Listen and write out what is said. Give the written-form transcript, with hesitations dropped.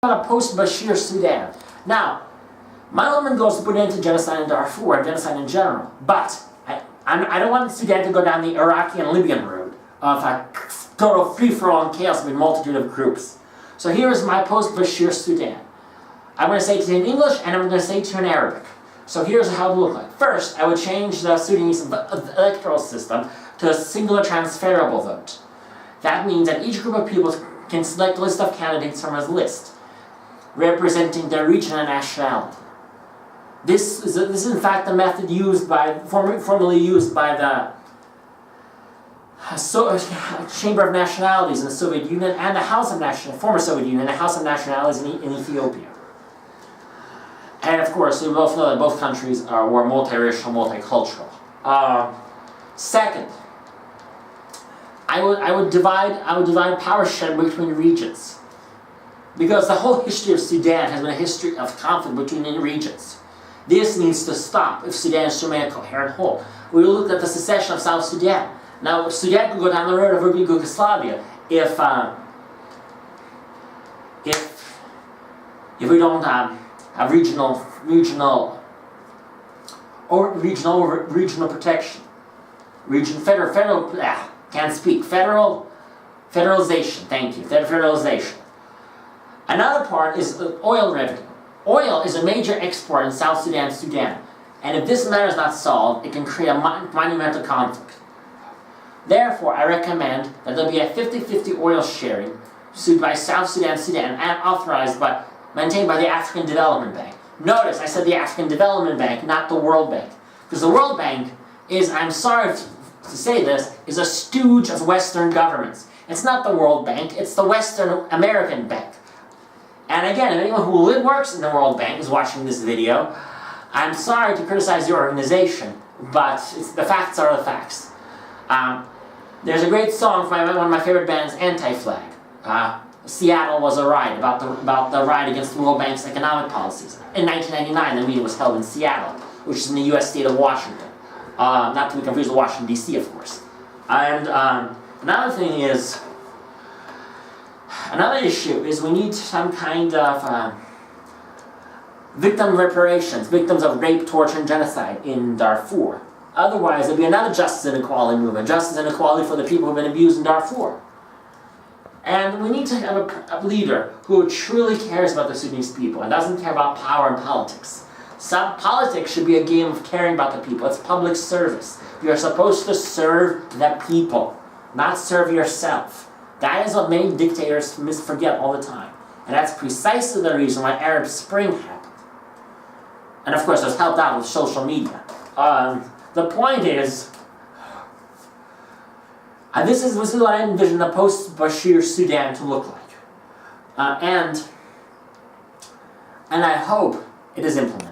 about a post-BAshir Sudan. Now, my element goes to put an end to genocide in Darfur and genocide in general, but I don't want Sudan to go down the Iraqi and Libyan road of a total free-for-all and chaos with a multitude of groups. So here is my post-BAshir Sudan. I'm going to say it to you in English and I'm going to say it to you in Arabic. So here's how it would look like. First, I would change the Sudanese electoral system to a singular transferable vote. That means that each group of people can select a list of candidates from a list, representing their region and nationality. This is in fact the method used formerly used by the Chamber of Nationalities in the Soviet Union and the House of former Soviet Union and the House of Nationalities in Ethiopia. And of course, we both know that both countries were multiracial, multicultural. Second, I would divide power sharing between regions, because the whole history of Sudan has been a history of conflict between regions. This needs to stop if Sudan is to remain a coherent whole. We looked at the secession of South Sudan. Now, Sudan could go down the road of Yugoslavia if we don't have regional protection, federalization. Thank you, federalization. Another part is the oil revenue. Oil is a major export in South Sudan, and if this matter is not solved, it can create a monumental conflict. Therefore, I recommend that there be a 50-50 oil sharing sued by South Sudan and authorized maintained by the African Development Bank. Notice I said the African Development Bank, not the World Bank, because the World Bank is, I'm sorry to say this, is a stooge of Western governments. It's not the World Bank, it's the Western American Bank. And again, if anyone who works in the World Bank is watching this video, I'm sorry to criticize your organization, but the facts are the facts. There's a great song from one of my favorite bands, Anti-Flag. Seattle was a riot, about the riot against the World Bank's economic policies. In 1999, the meeting was held in Seattle, which is in the U.S. state of Washington. Not to be confused with Washington, D.C., of course. And another issue is we need some kind of victim reparations, victims of rape, torture, and genocide in Darfur. Otherwise, there'll be another justice inequality movement, justice inequality for the people who have been abused in Darfur. And we need to have a leader who truly cares about the Sudanese people and doesn't care about power and politics. Politics should be a game of caring about the people. It's public service. You are supposed to serve the people, not serve yourself. That is what many dictators forget all the time. And that's precisely the reason why Arab Spring happened. And of course, it was helped out with social media. The point is, this is what I envision the post-BAshir Sudan to look like. And I hope it is implemented.